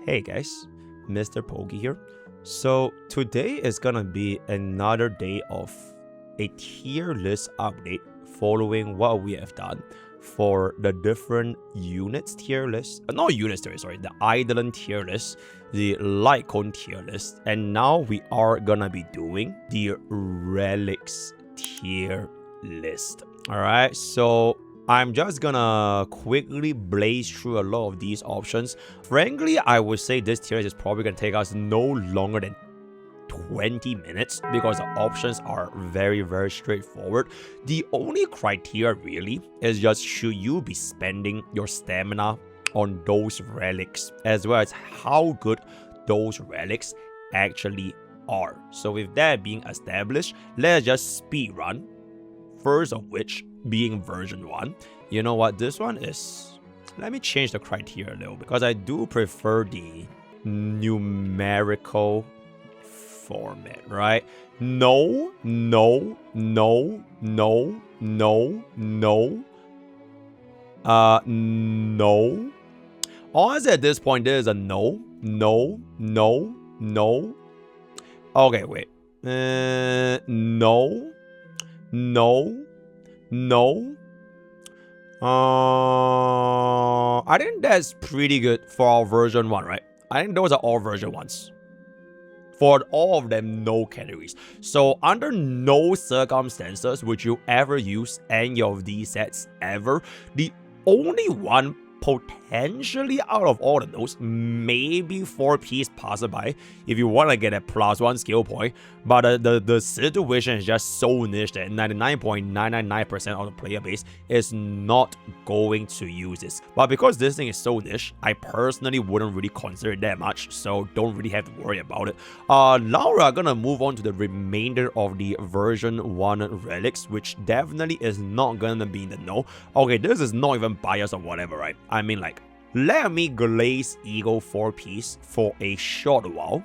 Hey guys, MrPokke here. So today is gonna be another day of a tier list update following what we have done for the different units tier list. Not units tier, sorry, the Eidolon tier list, the Lightcone tier list, and now we are gonna be doing the Relics tier list. Alright, so I'm just gonna quickly blaze through a lot of these options. Frankly, I would say this tier list is probably gonna take us no longer than 20 minutes because the options are very straightforward. The only criteria really is just should you be spending your stamina on those relics, as well as how good those relics actually are. So with that being established, let's just speed run. First of which being version 1. You know what, this one is, let me change the criteria a little because I do prefer the numerical format, right? No. Honestly, at this point, there is a no. Okay, wait. No. I think that's pretty good for our version 1, right? I think those are all version 1s. For all of them, no categories. So under no circumstances would you ever use any of these sets ever. The only one potentially out of all of those, maybe 4-piece passerby if you want to get a +1 skill point, but the situation is just so niche that 99.999% of the player base is not going to use this. But because this thing is so niche, I personally wouldn't really consider it that much, so don't really have to worry about it. Now we are gonna move on to the remainder of the version 1 relics, which definitely is not gonna be in the no. Okay, this is not even biased or whatever, right? I mean, like, let me glaze Eagle 4-piece for a short while.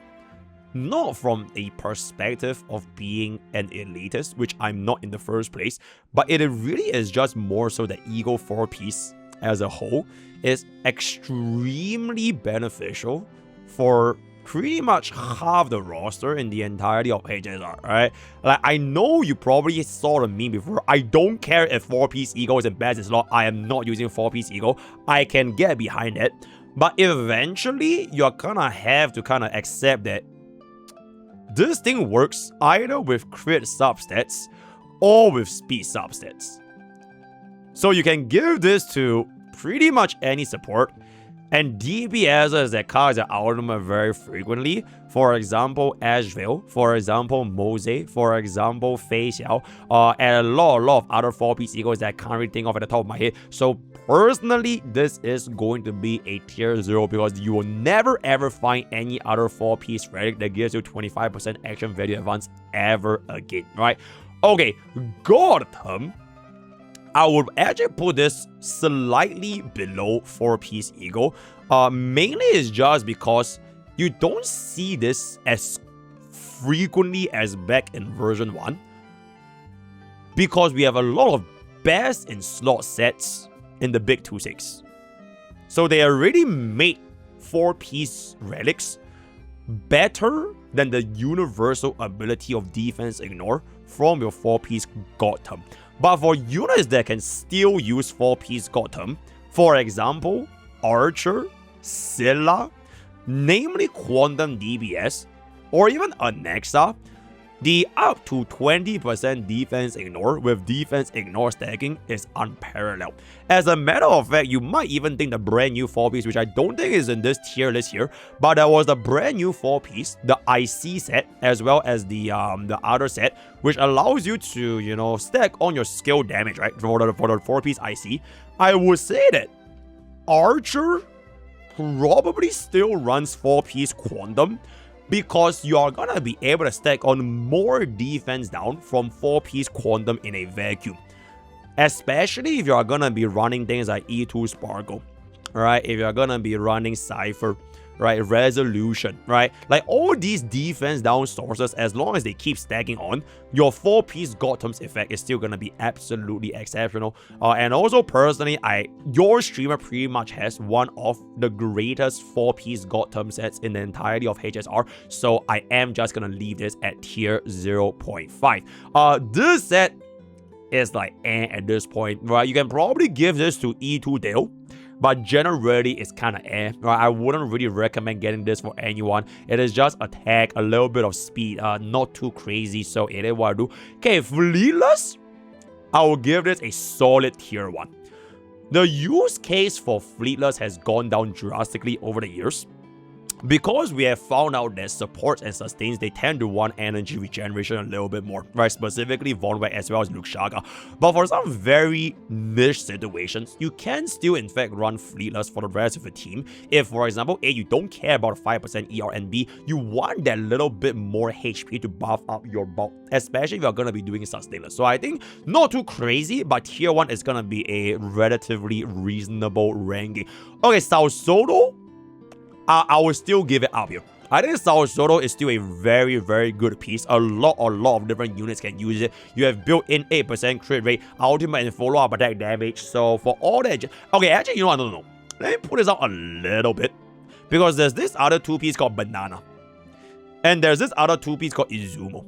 Not from a perspective of being an elitist, which I'm not in the first place, but it really is just more so that Eagle 4-piece as a whole is extremely beneficial for pretty much half the roster in the entirety of HSR, right? Like, I know you probably saw the meme before. I don't care if 4-piece Eagle is in best slot. I am not using 4-piece Eagle. I can get behind it. But eventually, you're gonna have to kind of accept that this thing works either with crit substats or with speed substats. So you can give this to pretty much any support. And DPSs that cards that outnumber very frequently, for example, Ashvale, for example, Mose, for example, Fei Xiao, and a lot of other 4-piece Eagles that I can't really think of at the top of my head. So personally, this is going to be a tier 0 because you will never ever find any other 4-piece relic that gives you 25% action value advance ever again, right? Okay, Gotham, I would actually put this slightly below 4-piece Eagle. Mainly is just because you don't see this as frequently as back in version 1. Because we have a lot of best in slot sets in the big 2-6. So they already made 4-piece relics better than the universal ability of defense ignore from your 4-piece Gotham. But for units that can still use 4-piece Gotham, for example, Archer, Scylla, namely Quantum DBS, or even Anexa, the up to 20% defense ignore with defense ignore stacking is unparalleled. As a matter of fact, you might even think the brand new 4-piece, which I don't think is in this tier list here, but there was the brand new 4-piece, the IC set, as well as the other set, which allows you to, you know, stack on your skill damage, right, for the 4-piece IC. I would say that Archer probably still runs 4-piece Quantum, because you are gonna be able to stack on more defense down from 4-piece Quantum in a vacuum. Especially if you are gonna be running things like E2 Sparkle, right? If you're gonna be running Cypher, right? Resolution, right? Like all these defense down sources, as long as they keep stacking on, your 4-piece God Terms effect is still gonna be absolutely exceptional. And also personally, your streamer pretty much has one of the greatest 4-piece God Term sets in the entirety of HSR, so I am just gonna leave this at tier 0.5. This set is like at this point, right? You can probably give this to E2 Dale, but generally it's kind of right? I wouldn't really recommend getting this for anyone. It is just attack, a little bit of speed, not too crazy, so it is what I do. Okay, Fleetless, I will give this a solid tier 1. The use case for Fleetless has gone down drastically over the years. Because we have found out that supports and sustains, they tend to want energy regeneration a little bit more, right? Specifically Von Wack as well as Luke Shaga. But for some very niche situations, you can still in fact run Fleetless for the rest of the team. If, for example, A, you don't care about 5% ER, and B, you want that little bit more HP to buff up your bulk, especially if you're going to be doing Sustainless. So I think not too crazy, but tier 1 is going to be a relatively reasonable ranking. Okay, Sao Solo, I will still give it up here. I think Sao Soto is still a very, very good piece. A lot of different units can use it. You have built-in 8% crit rate, ultimate and follow-up attack damage. So for all that... Okay, actually, you know what? No. Let me put this out a little bit. Because there's this other 2-piece called Banana. And there's this other 2-piece called Izumo.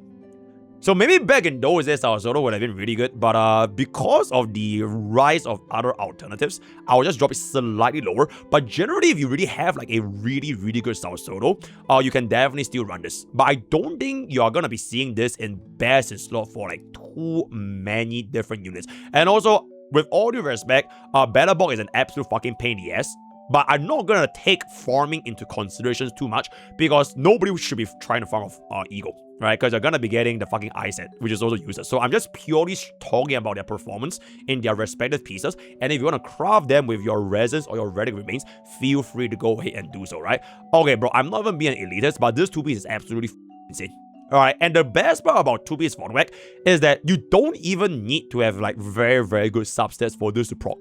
So maybe back in those days, Sao Soto would have been really good, but because of the rise of other alternatives, I'll just drop it slightly lower. But generally, if you really have like a really, really good Sao Soto, you can definitely still run this. But I don't think you are going to be seeing this in best in slot for like too many different units. And also, with all due respect, Battlebog is an absolute fucking pain in the ass. But I'm not going to take farming into considerations too much because nobody should be trying to farm off Eagle, right? Because you're going to be getting the fucking eye set, which is also useless. So I'm just purely talking about their performance in their respective pieces. And if you want to craft them with your resins or your relic remains, feel free to go ahead and do so, right? Okay, bro, I'm not even being an elitist, but this 2-piece is absolutely insane. Alright, and the best part about 2-piece Von Wack is that you don't even need to have like very, very good substats for this to proc.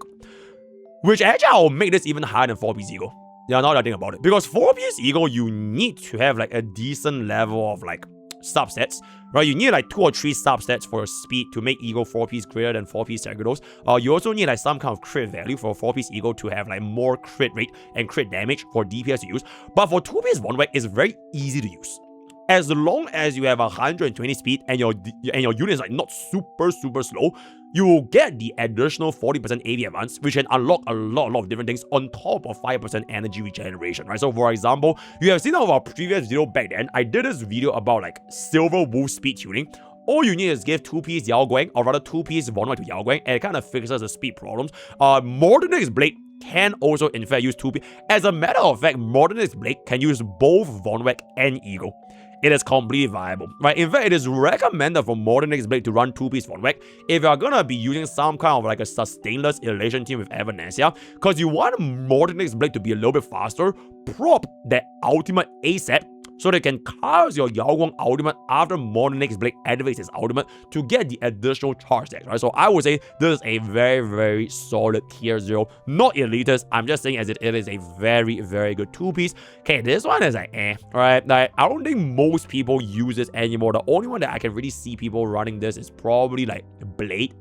Which actually I'll make this even higher than 4-piece Eagle. Yeah, now that I think about it. Because 4-piece Eagle, you need to have like a decent level of like substats, right? You need like 2 or 3 substats for your speed to make Eagle 4-piece greater than 4-piece Gyarados. You also need like some kind of crit value for 4-piece Eagle to have like more crit rate and crit damage for DPS to use. But for 2-piece Von Wack, it's very easy to use. As long as you have 120 speed and your unit is like not super slow, you will get the additional 40% AV advance, which can unlock a lot of different things on top of 5% energy regeneration, right? So for example, you have seen our previous video back then, I did this video about like Silver Wolf speed tuning. All you need is give 2-piece Yao Guang, or rather 2-piece Von Wack to Yao Guang, and it kind of fixes the speed problems. Modernix Blade can also in fact use 2-piece. As a matter of fact, Modernix Blade can use both Von Wack and Eagle. It is completely viable, right? In fact, it is recommended for Modernix Blade to run 2-piece Von Wack if you're gonna be using some kind of like a sustainless elation team with Evanesia, because you want Modernix Blade to be a little bit faster, prop that ultimate ASAP, so they can cast your Yao Guang ultimate after Modernix Blade activates his ultimate to get the additional charge stacks, right? So I would say this is a very, very solid tier 0. Not elitist, I'm just saying as it is a very, very good 2-piece. Okay, this one is like right? Like, I don't think most people use this anymore. The only one that I can really see people running this is probably like Blade.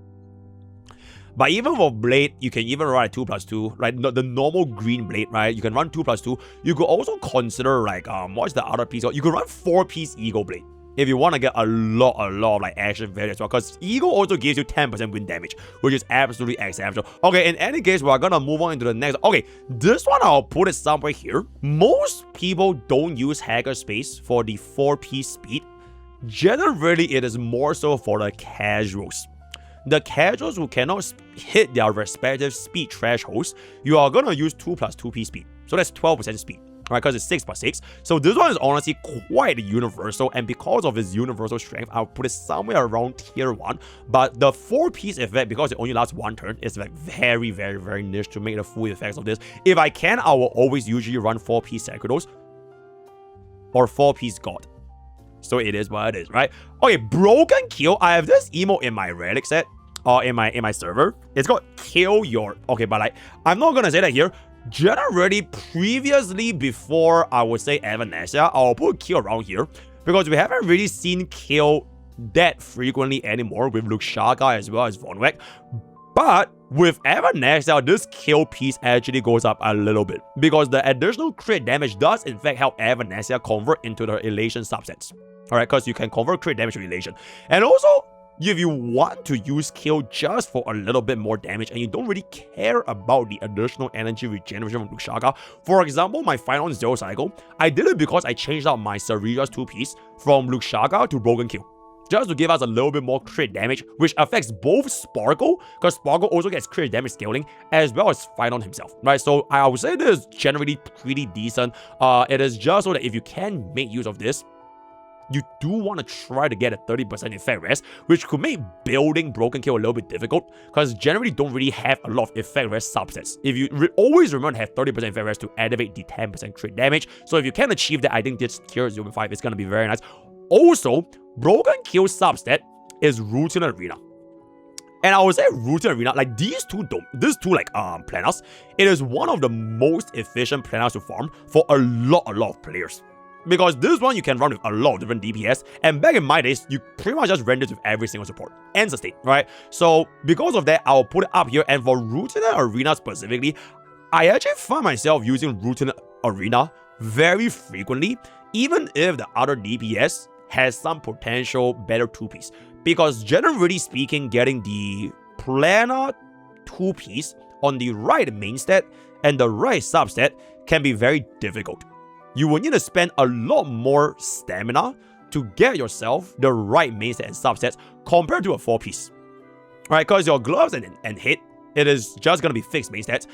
But even for Blade, you can even run a 2+2, right? The normal green Blade, right? You can run 2+2. You could also consider like, what's the other piece? You could run 4-piece Eagle Blade if you want to get a lot of like action value as well, because Eagle also gives you 10% wind damage, which is absolutely exceptional. Okay, in any case, we're gonna move on into the next. Okay, this one I'll put it somewhere here. Most people don't use Hacker Space for the 4-piece speed. Generally, it is more so for the casuals. The casuals who cannot hit their respective speed thresholds, you are gonna use 2+2-piece speed. So that's 12% speed, right? Because it's 6+6. So this one is honestly quite universal, and because of its universal strength, I'll put it somewhere around tier 1. But the 4-piece effect, because it only lasts 1 turn, is like very, very, very niche to make the full effects of this. If I can, I will always usually run 4-piece Sacrados or 4-piece God. So it is what it is, right? Okay, Broken Kill. I have this emote in my Relic set, in my server. It's called Kill Your... Okay, but like, I'm not gonna say that here. Generally, previously, before I would say Evanescence, I'll put kill around here because we haven't really seen kill that frequently anymore with Luxaga as well as Von Weck. But with Evanescence, this kill piece actually goes up a little bit because the additional crit damage does in fact help Evanescence convert into the elation subsets. Alright, because you can convert crit damage to elation. And also, if you want to use kill just for a little bit more damage and you don't really care about the additional energy regeneration from Luxaga, for example, my final Zero Cycle, I did it because I changed out my Sarira's 2-piece from Luxaga to Broken Kill, just to give us a little bit more crit damage, which affects both Sparkle, because Sparkle also gets crit damage scaling, as well as Phynon himself, right? So I would say this is generally pretty decent. It is just so that if you can make use of this, you do want to try to get a 30% effect rest, which could make building Broken Kill a little bit difficult, because generally don't really have a lot of effect rest subsets. If you always remember to have 30% effect rest to activate the 10% crit damage, so if you can achieve that, I think this tier 0.5 is going to be very nice. Also, Broken Kill subset is Routine Arena. And I would say Routine Arena, like these two planners, it is one of the most efficient planners to farm for a lot of players. Because this one you can run with a lot of different DPS, and back in my days, you pretty much just ran this with every single support and sustain, right? So because of that, I'll put it up here, and for Routine Arena specifically, I actually find myself using Routine Arena very frequently, even if the other DPS has some potential better 2-piece. Because generally speaking, getting the planar 2-piece on the right main stat and the right substat can be very difficult. You will need to spend a lot more stamina to get yourself the right main stat and subsets compared to a 4-piece. Right, because your gloves and hit, it is just going to be fixed main stats.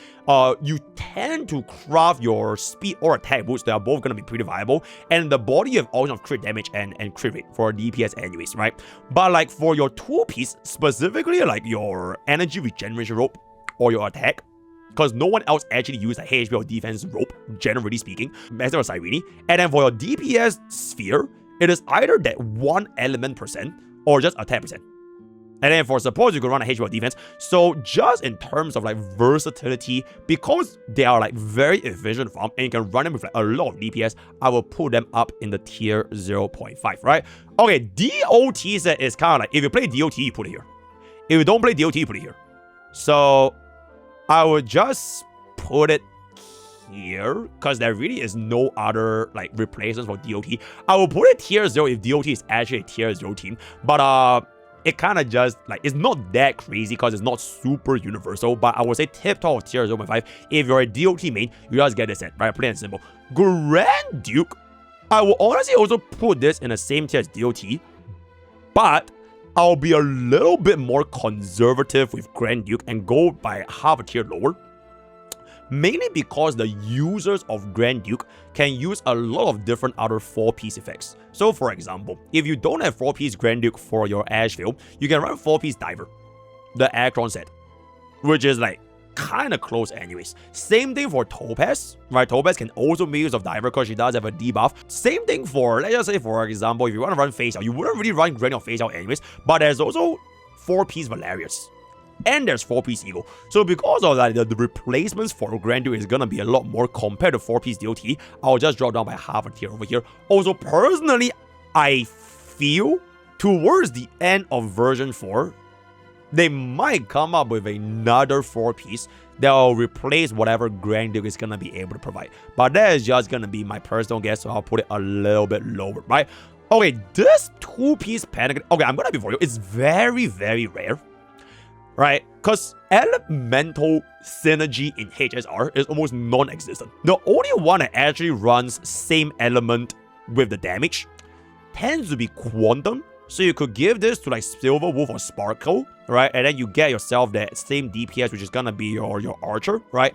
You tend to craft your speed or attack boosts that are both going to be pretty viable. And the body you have also have crit damage and crit rate for DPS anyways, right? But like for your 2-piece, specifically like your energy regeneration rope or your attack, because no one else actually uses a HP or defense rope, generally speaking, Master of Cyrene. And then for your DPS sphere, it is either that 1 element percent or just attack percent. And then for support, you can run a HP or defense. So just in terms of like versatility, because they are like very efficient farm and you can run them with like a lot of DPS, I will put them up in the tier 0.5, right? Okay, DOT set is kind of like, if you play DOT, you put it here. If you don't play DOT, you put it here. So I would just put it here because there really is no other like replacements for DOT. I will put it tier 0 if DOT is actually a tier 0 team, but it kind of just like, it's not that crazy because it's not super universal, but I would say tip top of tier 0.5. If you're a DOT main, you just get this set, right? Plain and simple. Grand Duke, I will honestly also put this in the same tier as DOT, but I'll be a little bit more conservative with Grand Duke and go by half a tier lower. Mainly because the users of Grand Duke can use a lot of different other 4-piece effects. So for example, if you don't have 4-piece Grand Duke for your Ashfield, you can run 4-piece Diver, the Akron set, which is like kind of close anyways. Same thing for Topaz, right? Topaz can also make use of Diver because she does have a debuff. Same thing for, let's just say for example, if you want to run Face Out, you wouldn't really run Grand Duke Face Out anyways, but there's also 4-piece Valerius. And there's 4-piece Eagle. So because of that, the replacements for Grand Duke is gonna be a lot more compared to 4-piece DOT. I'll just drop down by half a tier over here. Also, personally, I feel towards the end of version 4, they might come up with another 4-piece that will replace whatever Grand Duke is gonna be able to provide. But that is just gonna be my personal guess, so I'll put it a little bit lower, right? Okay, this 2-piece Panic, okay, I'm gonna be for you. It's very, very rare. Right? Because elemental synergy in HSR is almost non-existent. The only one that actually runs same element with the damage tends to be Quantum. So you could give this to like Silver Wolf or Sparkle, right? And then you get yourself that same DPS, which is gonna be your Archer, right?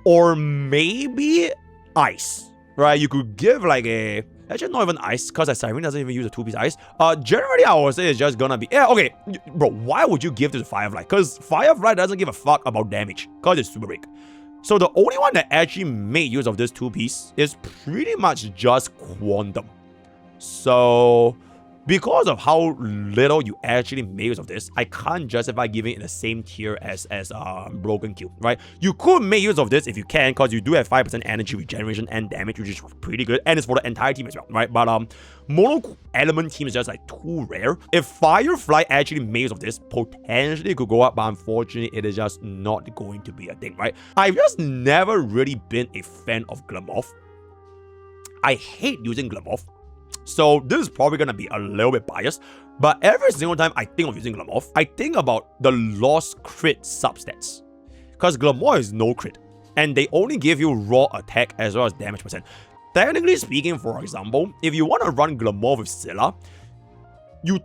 Or maybe Ice, right? You could give like a... Actually, not even Ice, because Siren doesn't even use a 2-piece Ice. Generally, I would say it's just gonna be... Yeah, okay. Bro, why would you give this to Firefly? Because Firefly doesn't give a fuck about damage, because it's super weak. So the only one that actually made use of this 2-piece is pretty much just Quantum. So because of how little you actually make use of this, I can't justify giving it the same tier as Broken Kill, right? You could make use of this if you can, because you do have 5% energy regeneration and damage, which is pretty good, and it's for the entire team as well, right? But mono element team is just like too rare. If Firefly actually made use of this, potentially it could go up, but unfortunately it is just not going to be a thing, right? I've just never really been a fan of Glamoth. I hate using Glamoth. So this is probably going to be a little bit biased, but every single time I think of using Glamoth, I think about the lost crit substats. Because Glamoth is no crit, and they only give you raw attack as well as damage percent. Technically speaking, for example, if you want to run Glamoth with Scylla, you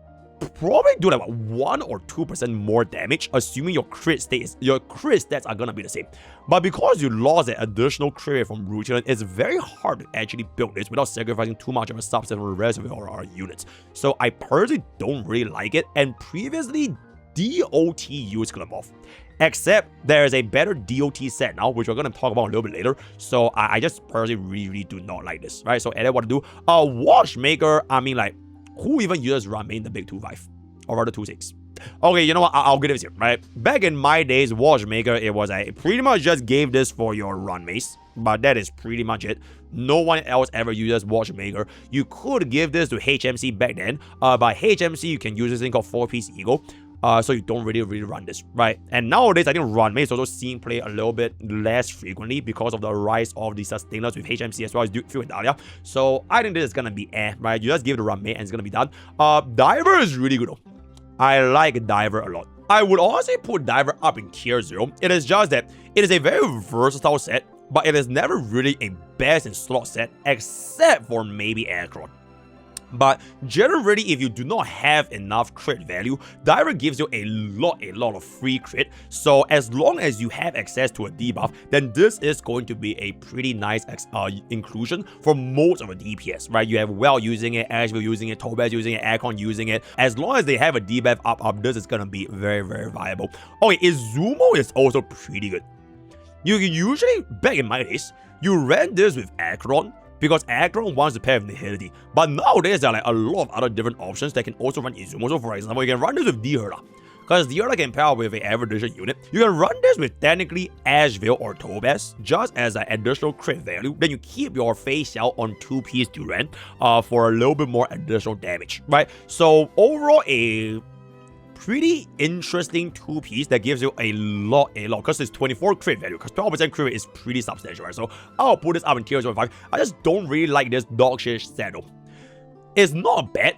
probably do like 1 or 2% more damage, assuming your crit stats are gonna be the same. But because you lost an additional crit rate from Root, it's very hard to actually build this without sacrificing too much of a subset from the rest of our units. So I personally don't really like it, and previously DOT used Glamoth. Except there is a better DOT set now, which we're going to talk about a little bit later. So I just personally really do not like this, right? So and then what to do? Watchmaker, I mean, like, who even uses Run-Main the big 2.5? Or rather 2.6? Okay, you know what? I'll get this here, right? Back in my days, Watchmaker, it was pretty much just gave this for your run mace. But that is pretty much it. No one else ever uses Watchmaker. You could give this to HMC back then. By HMC, you can use this thing called 4-piece Eagle. So you don't really run this, right? And nowadays, I think run mace also seen play a little bit less frequently because of the rise of the sustainers with HMC as well as Duke Fuel and Dahlia. So I think this is gonna be right? You just give it a run mace and it's gonna be done. Diver is really good though. I like Diver a lot. I would honestly put Diver up in tier 0. It is just that it is a very versatile set, but it is never really a best in slot set except for maybe Aircraft. But generally, if you do not have enough crit value, Diver gives you a lot of free crit. So as long as you have access to a debuff, then this is going to be a pretty nice inclusion for most of the DPS, right? You have Well using it, Asheville using it, Tobaz using it, Aircon using it. As long as they have a debuff up, this is gonna be very viable. Okay, Izumo is also pretty good. You can usually, back in my days, you ran this with Acheron, because Aggron wants to pair with Nihility. But nowadays, there are like a lot of other different options that can also run Izumo. So for example, you can run this with Dihurla, because Dihurla can pair with an average unit. You can run this with technically Asheville or Tobaz, just as an additional crit value. Then you keep your face shell on 2-piece Duran for a little bit more additional damage, right? So overall, a pretty interesting 2-piece that gives you a lot, because it's 24 crit value, because 12% crit is pretty substantial, right? So I'll put this up in tier 0.5. I just don't really like this dog shit saddle. It's not bad,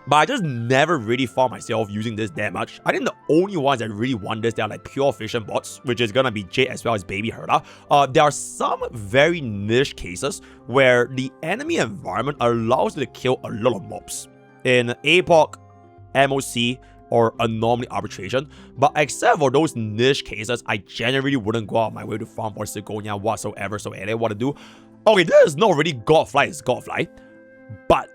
but I just never really found myself using this that much. I think the only ones that really want this, they are like pure fission bots, which is gonna be Jade as well as Baby Herda. There are some very niche cases where the enemy environment allows you to kill a lot of mobs. In APOC, MOC, or Anomaly Arbitration, but except for those niche cases, I generally wouldn't go out my way to farm for Sigonia whatsoever. So what to do? Okay, this is not really Godfly, it's Godfly, but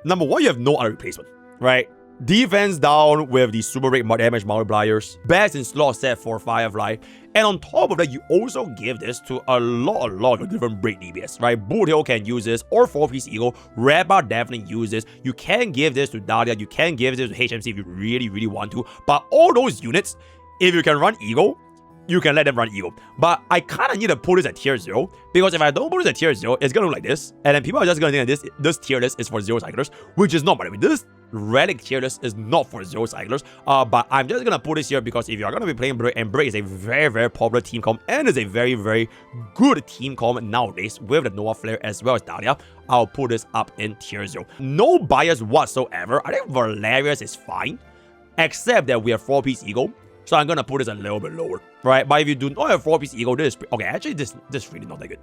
number one, you have no other replacement, right? Defense down with the super rate damage multipliers, best in slot set for Firefly, and on top of that, you also give this to a lot of different break DPS, right? Boothill can use this, or 4-piece Eagle. Redbar definitely use this. You can give this to Dahlia, you can give this to HMC if you really want to, but all those units, if you can run Eagle, you can let them run Eagle. But I kind of need to put this at tier 0, because if I don't put this at tier 0, it's going to look like this, and then people are just going to think that this tier list is for 0 cyclers, which is not, by the way. This Relic tier list is not for 0 cyclers, but I'm just going to put this here because if you're going to be playing Break, and Break is a very popular team comp, and is a very good team comp nowadays with the Nova Flare as well as Dahlia, I'll put this up in tier 0. No bias whatsoever. I think Valerius is fine, except that we have 4-piece Eagle. So I'm gonna put this a little bit lower, right? But if you do not have 4-piece Eagle, this is okay. Actually, this is really not that good.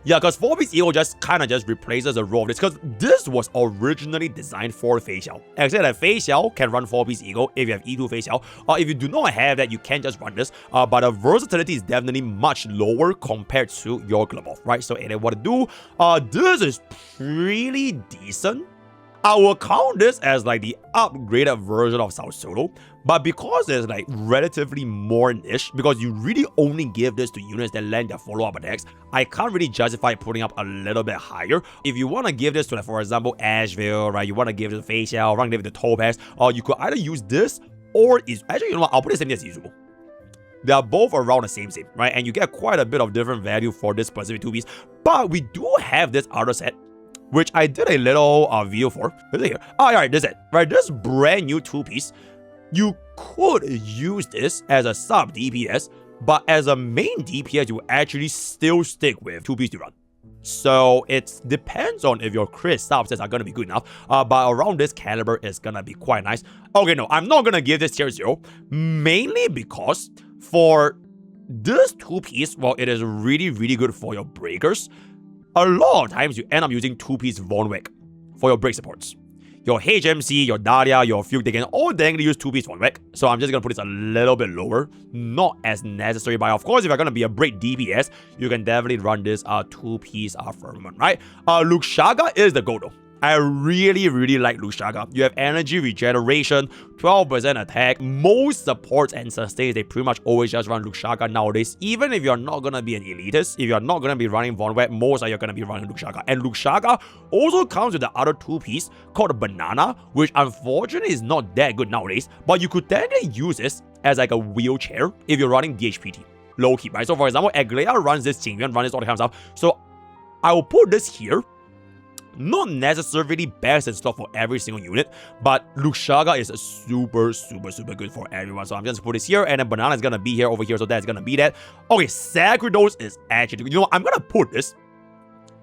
Yeah, because 4-piece Eagle just kind of just replaces the role of this, because this was originally designed for Facial. Except that Facial can run 4-piece Eagle if you have E2 Facial. If you do not have that, you can just run this. But the versatility is definitely much lower compared to your Glamoth, right? So and then what to do? This is pretty decent. I will count this as like the upgraded version of Sao Solo, but because it's like relatively more niche, because you really only give this to units that land their follow-up attacks, I can't really justify putting up a little bit higher. If you want to give this to, like, for example, Asheville, right, you want to give it to Facial, or want to give it to Topaz, or you could either use this, or is actually, you know what, I'll put the same thing as Izumo. They are both around the same, right? And you get quite a bit of different value for this specific 2-piece. But we do have this other set, which I did a little video for. Is it here? Oh, yeah, right, this is it. Right, this brand new 2-piece. You could use this as a sub DPS, but as a main DPS, you actually still stick with 2-piece to run. So it depends on if your crit subsets are gonna be good enough. But around this caliber is gonna be quite nice. Okay, no, I'm not gonna give this tier 0, mainly because for this 2-piece, well, it is really, really good for your breakers. A lot of times you end up using 2-piece Von Wick for your break supports. Your HMC, your Dahlia, your Fugue, they can all dangly use 2-piece Von Wick. So I'm just gonna put this a little bit lower. Not as necessary, but of course, if you're gonna be a break DPS, you can definitely run this 2-piece Firmament, right? Luxaga is the go though. I really, really like Luxaga. You have energy regeneration, 12% attack. Most supports and sustains, they pretty much always just run Luxaga nowadays. Even if you're not gonna be an elitist, if you're not gonna be running Von Web, most of you are gonna be running Luxaga. And Luxaga also comes with the other 2-piece called Banana, which unfortunately is not that good nowadays. But you could technically use this as like a wheelchair if you're running DHPT. Low key, right? So for example, Aglea runs this, Qingyuan runs this, all the kind of stuff. So I will put this here. Not necessarily best in stock for every single unit, but Luxaga is super, super, super good for everyone. So I'm just put this here, and then Banana is gonna be here over here, so that's gonna be that. Okay, Sacrados is actually, you know what, I'm gonna put this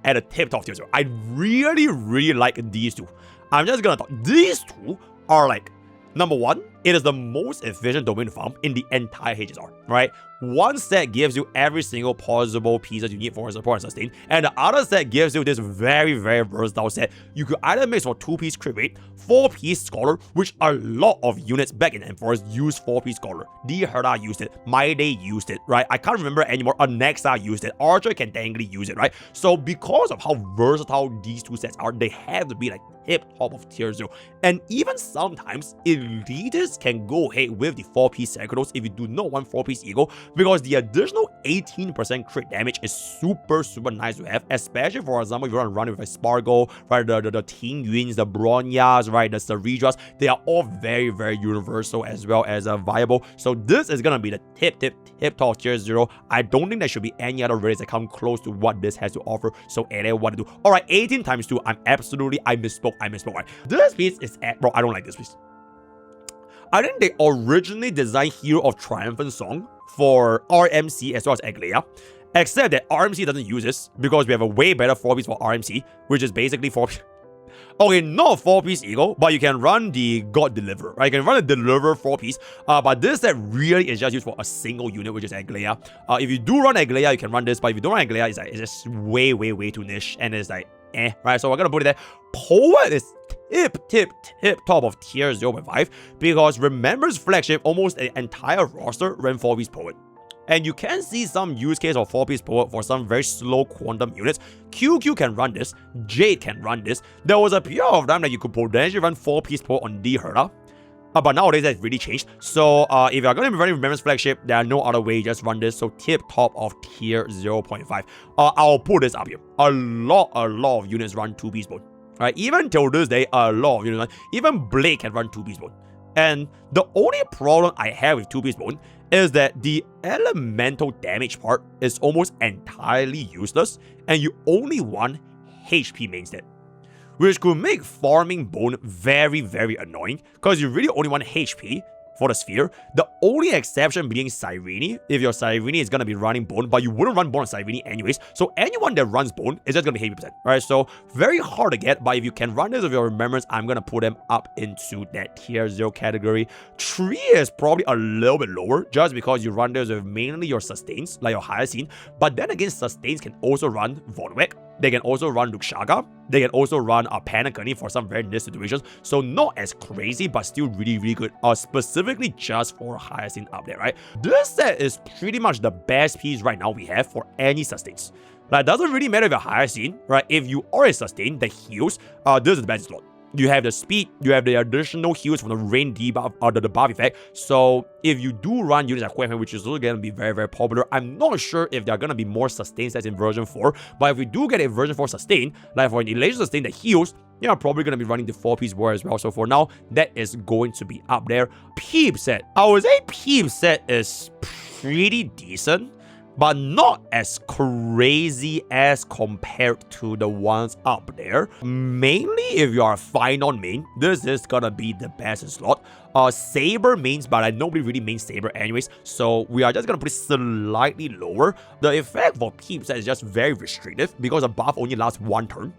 at a tip-top tier 0. I really, really like these two. I'm just gonna talk. These two are like, number one, it is the most efficient domain farm in the entire HSR, right? One set gives you every single possible piece that you need for support and sustain, and the other set gives you this very, very versatile set. You could either mix for 2-piece crit rate, 4-piece scholar, which a lot of units back in Enforce use 4-piece scholar. D Herda used it, My Day used it, right? I can't remember anymore. Anexa used it, Archer can technically use it, right? So because of how versatile these two sets are, they have to be like tip-top of tier 0. And even sometimes, elitists can go ahead with the 4-piece Sacrados if you do not want 4-piece Eagle, because the additional 18% crit damage is super, super nice to have, especially, for example, if you want to run it with a Spargo, right, the Ting Yuns, the Bronyas, right, the Ceredras, they are all very, very universal as well as viable. So this is gonna be the tip-top tier 0. I don't think there should be any other race that come close to what this has to offer. So what to do? Alright, 18 times 2, I misspoke, right? This piece is, bro, I don't like this piece. I think they originally designed Hero of Triumphant Song for RMC as well as Aglea, except that RMC doesn't use this because we have a way better 4-piece for RMC, which is basically 4-piece. Okay, not 4-piece Eagle, but you can run the God Deliverer, right? You can run a Deliverer 4-piece, but this set really is just used for a single unit, which is Aglea. If you do run Aglea, you can run this, but if you don't run Aglea, it's just way, way, way too niche, and it's like, right? So we're gonna put it there. Poet is tip top of tier 0.5 because Remember's flagship, almost the entire roster ran 4-piece Poet. And you can see some use case of 4-piece Poet for some very slow quantum units. QQ can run this, Jade can run this. There was a period of time that you could potentially run 4-piece Poet on D Herda. But nowadays that's really changed. So if you're going to be running Remembrance flagship, there are no other way, just run this. So tip top of tier 0.5. I'll put this up here. A lot of units run 2-piece Bone. Right? Even till this day, a lot of units run. Even Blade can run 2-piece Bone. And the only problem I have with 2-piece Bone is that the elemental damage part is almost entirely useless, and you only want HP main stat, which could make farming Bone very, very annoying because you really only want HP for the sphere. The only exception being Cyrene, if your Cyrene is going to be running Bone, but you wouldn't run Bone on Cyrene anyways, so anyone that runs Bone is just going to be 80%, right? So very hard to get, but if you can run this with your Remembrance, I'm going to put them up into that tier 0 category. Tree is probably a little bit lower, just because you run this with mainly your Sustains, like your Hyacinth, but then again, Sustains can also run Von Wick. They can also run Luxaga. They can also run Panagani for some very niche situations. So not as crazy, but still really, really good. Specifically just for Hyacinth up there, right? This set is pretty much the best piece right now we have for any sustains. Like, it doesn't really matter if you're Hyacinth, right? If you are a sustain that heals, this is the best slot. You have the speed, you have the additional heals from the rain debuff, the buff effect. So if you do run units like Huehuan, which is also going to be very, very popular, I'm not sure if there are going to be more sustain sets in version 4, but if we do get a version 4 sustain, like for an elation sustain that heals, you're probably going to be running the 4-piece war as well. So for now, that is going to be up there. Peep set. I would say Peep set is pretty decent, but not as crazy as compared to the ones up there. Mainly if you are a Finon main, this is gonna be the best slot. Saber mains, but nobody really mains Saber anyways, so we are just gonna put it slightly lower. The effect for Peep set is just very restrictive because the buff only lasts 1 turn.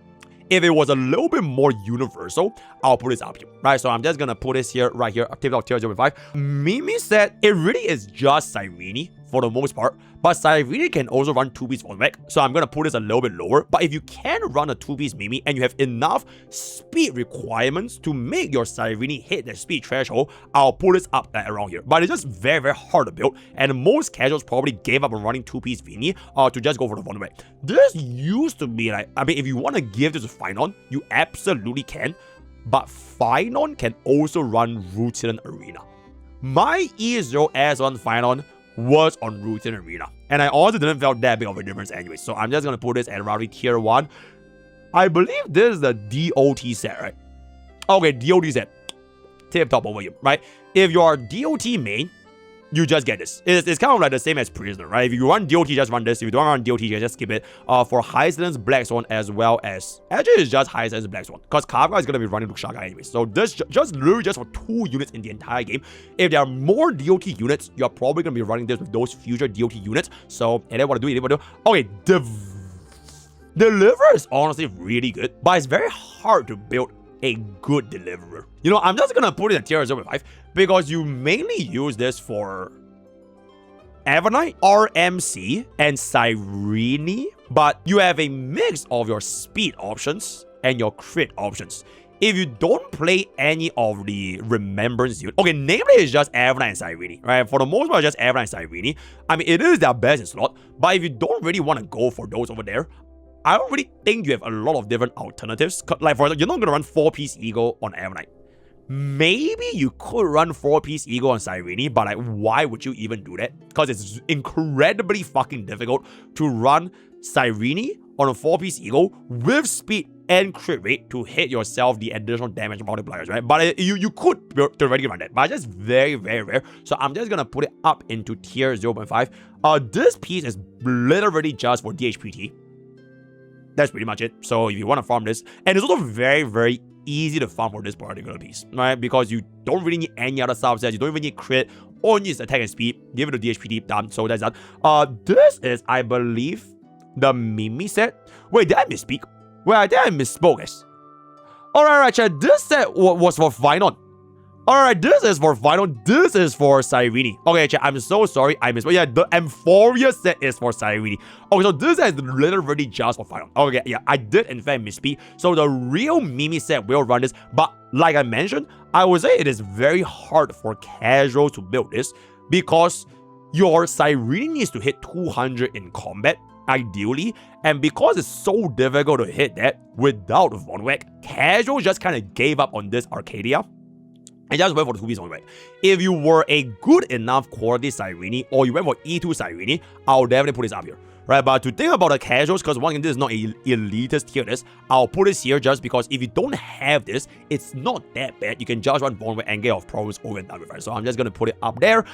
If it was a little bit more universal, I'll put this up here, right? So I'm just gonna put this here, right here, tip of tier 0.5. Mimi said it really is just Cyrene for the most part, but Cyrene can also run 2-piece Vonwek, so I'm gonna put this a little bit lower. But if you can run a 2-piece Mimi and you have enough speed requirements to make your Cyrene hit the speed threshold, I'll put this up around here. But it's just very, very hard to build, and most casuals probably gave up on running 2-piece Vini to just go for the Vonwek. This used to be like, I mean, if you want to give this to Finon, you absolutely can, but Finon can also run Routine Arena. My E0S1 Finon was on Routine Arena, and I also didn't feel that big of a difference anyway, so I'm just gonna put this at roughly tier 1. I believe this is the DOT set, right? Okay, DOT set. Tip top over here, right? If you are DOT main, you just get this. It's kind of like the same as Prisoner, right? If you run DOT, just run this. If you don't run DOT, just skip it. For High Sentence Black Swan as well as... Actually, it's just High Sentence Black Swan, because Kafka is going to be running Luxaka anyway. So this just literally just for 2 units in the entire game. If there are more DOT units, you're probably going to be running this with those future DOT units. So, and then what to do, Okay, Deliver is honestly really good, but it's very hard to build a good Deliverer. You know, I'm just gonna put it in tier 0.5 because you mainly use this for Evernight, RMC, and Cyrene, but you have a mix of your speed options and your crit options. If you don't play any of the Remembrance units, okay, namely it's just Evernight and Cyrene, right? For the most part, just Evernight and Cyrene. I mean, it is their best slot, but if you don't really want to go for those over there, I don't really think you have a lot of different alternatives. Like, for example, you're not going to run 4-piece Eagle on Evernight. Maybe you could run 4-piece Eagle on Cyrene, but like, why would you even do that? Because it's incredibly fucking difficult to run Cyrene on a 4-piece Eagle with speed and crit rate to hit yourself the additional damage multipliers, right? But you could theoretically run that, but it's just very, very rare. So I'm just gonna put it up into tier 0.5. This piece is literally just for DHPT. That's pretty much it. So if you want to farm this, and it's also very, very easy to farm for this particular piece, right? Because you don't really need any other subsets, you don't even need crit, all you need is attack and speed. Give it a DHPT, done. So that's that. This is, I believe, the Mimi set. Wait, did I misspeak? Wait, I think I misspoke, guys. Alright, chat, this set was for Finon. Alright, this is for Finon. This is for Cyrene. Okay, chat, I'm so sorry. I missed. Yeah, the Amphoria set is for Cyrene. Okay, so this is literally just for Finon. Okay, yeah, I did in fact misspeak. So the real Mimi set will run this. But like I mentioned, I would say it is very hard for casuals to build this because your Cyrene needs to hit 200 in combat, ideally, and because it's so difficult to hit that without Vonwek, casuals just kind of gave up on this Arcadia and just went for the 2-piece Vonwek. If you were a good enough quality Cyrene, or you went for E2 Cyrene, I'll definitely put this up here, right? But to think about the casuals, because one thing, this is not an elitist tier list, I'll put this here just because if you don't have this, it's not that bad. You can just run Vonwek and get off problems over and done with, right? So I'm just gonna put it up there.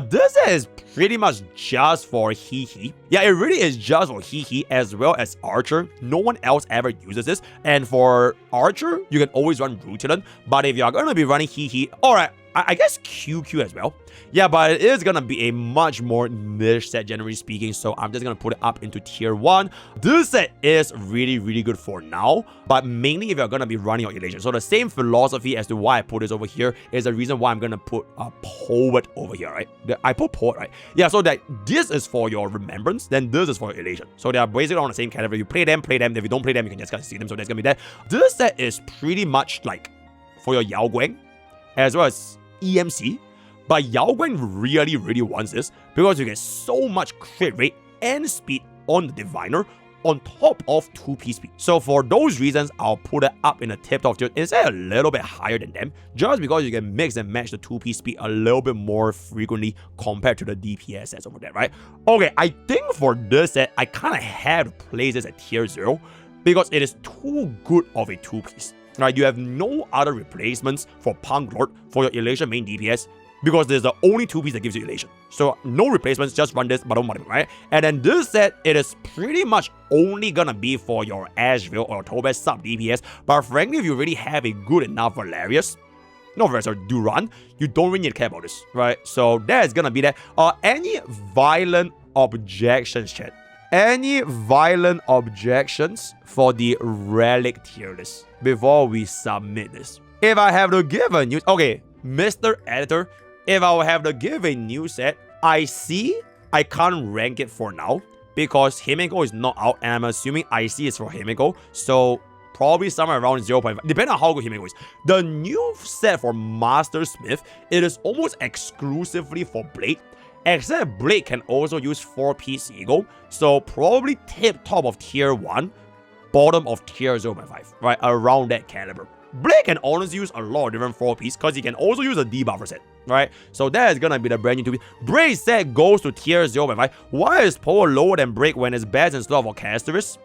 This is pretty much just for Hee. Yeah, it really is just for Hee as well as Archer. No one else ever uses this. And for Archer, you can always run Rutilan. But if you're gonna be running Hee, alright, I guess QQ as well. Yeah, but it is gonna be a much more niche set, generally speaking, so I'm just gonna put it up into tier 1. This set is really, really good for now, but mainly if you're gonna be running your Elation. So the same philosophy as to why I put this over here is the reason why I'm gonna put a Poet over here, right? I put Poet, right? Yeah, so that this is for your Remembrance, then this is for your Elation. So they are basically on the same category. You play them. If you don't play them, you can just kind of see them, so that's gonna be that. This set is pretty much like for your Yao Guang, as well as EMC. But Yao Guang really, really wants this because you get so much crit rate and speed on the Diviner on top of 2p speed. So for those reasons, I'll put it up in the tip-top tier instead a little bit higher than them, just because you can mix and match the 2p speed a little bit more frequently compared to the DPS sets over there, right? Okay, I think for this set, I kind of have to place this at tier 0 because it is too good of a 2-piece. Right, you have no other replacements for Punk Lord for your Elation main DPS because there's the only 2-piece that gives you Elation. So no replacements, just run this, but right? And then this set, it is pretty much only gonna be for your Asheville or Tobes sub DPS. But frankly, if you really have a good enough Valerius, no sorry, Duran, you don't really need to care about this, right? So that is gonna be that. Any violent objections, chat? Any violent objections for the Relic tier list before we submit this? If I have to give a new... Okay, Mr. Editor, if I will have to give a new set, I see I can't rank it for now because Himeko is not out and I'm assuming IC is for Himeko. So probably somewhere around 0.5, depending on how good Himeko is. The new set for Master Smith, it is almost exclusively for Blade. Except Blade can also use 4-piece Eagle, so probably tip-top of tier 1, bottom of tier 0.5, right? Around that caliber. Blade can honestly use a lot of different 4-piece because he can also use a debuffer set, right? So that is gonna be the brand new 2-piece. Blade set goes to tier 0.5. Why is Power lower than Break when it's best and slow for Casteris?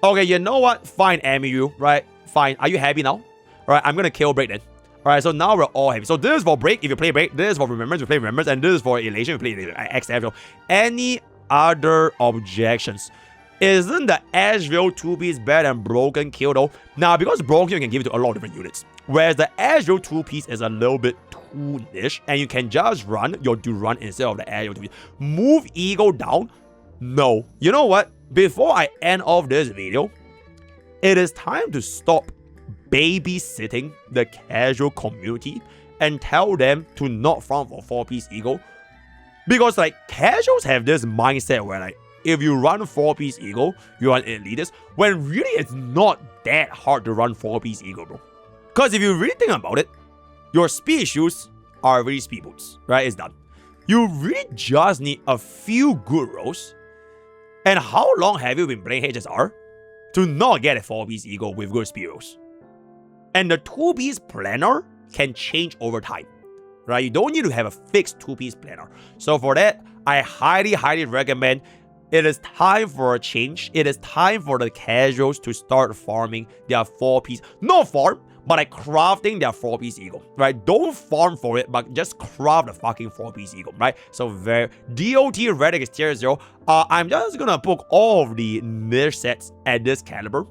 Okay, you know what? Fine, Amiyu, right? Fine. Are you happy now? Alright, I'm gonna kill Break then. Alright, so now we're all happy. So this is for Break if you play Break, this is for Remembrance if you play Remembrance, and this is for Elation if you play Elation. XFL. Any other objections? Isn't the Asheville 2-piece better than Broken Kill though? Now, because Broken Kill you can give it to a lot of different units, whereas the Asheville 2-piece is a little bit too niche, and you can just run your Duran instead of the Asheville 2-piece. Move Ego down? No. You know what? Before I end off this video, it is time to stop babysitting the casual community and tell them to not farm for 4-piece Eagle. Because like casuals have this mindset where like if you run 4-piece Eagle, you are an elitist, when really it's not that hard to run 4-piece Eagle, bro. Because if you really think about it, your speed shoes are really speed boots, right? It's done. You really just need a few good rolls. And how long have you been playing HSR to not get a 4-piece Eagle with good speed rolls? And the 2-piece planner can change over time, right? You don't need to have a fixed 2-piece planner. So for that, I highly recommend it is time for a change. It is time for the casuals to start farming their 4-piece. Not farm, but like crafting their 4-piece Eagle, right? Don't farm for it, but just craft the fucking 4-piece Eagle, right? So very DOT Relic is tier 0. I'm just gonna poke all of the niche sets at this caliber,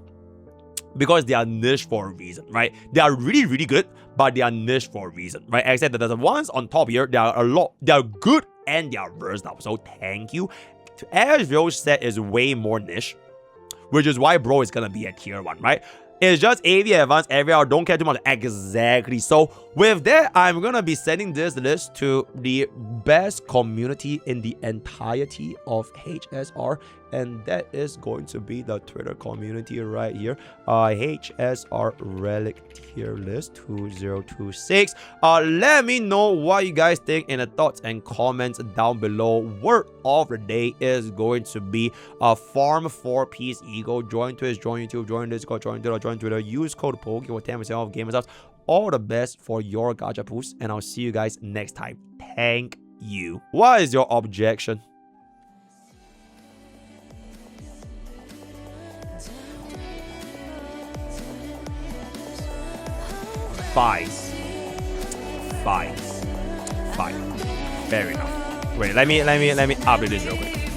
because they are niche for a reason, right? They are really good, but they are niche for a reason, right? Except that the ones on top here, they are good and they are versatile. So thank you. Asheville set is way more niche, which is why bro is gonna be at tier 1, right? It's just AV Advanced, AVR, don't care too much. Exactly. So with that, I'm gonna be sending this list to the best community in the entirety of HSR, and that is going to be the Twitter community right here. HSR Relic tier list 2026. Let me know what you guys think in the thoughts and comments down below. Word of the day is going to be a farm 4-piece Eagle. Join Twitch, join YouTube, join Discord, join Twitter. Use code POKE for 10% off Game Results. All the best for your gacha pools, and I'll see you guys next time. Thank you. What is your objection? Fine. Fair enough. Wait, let me update this real quick.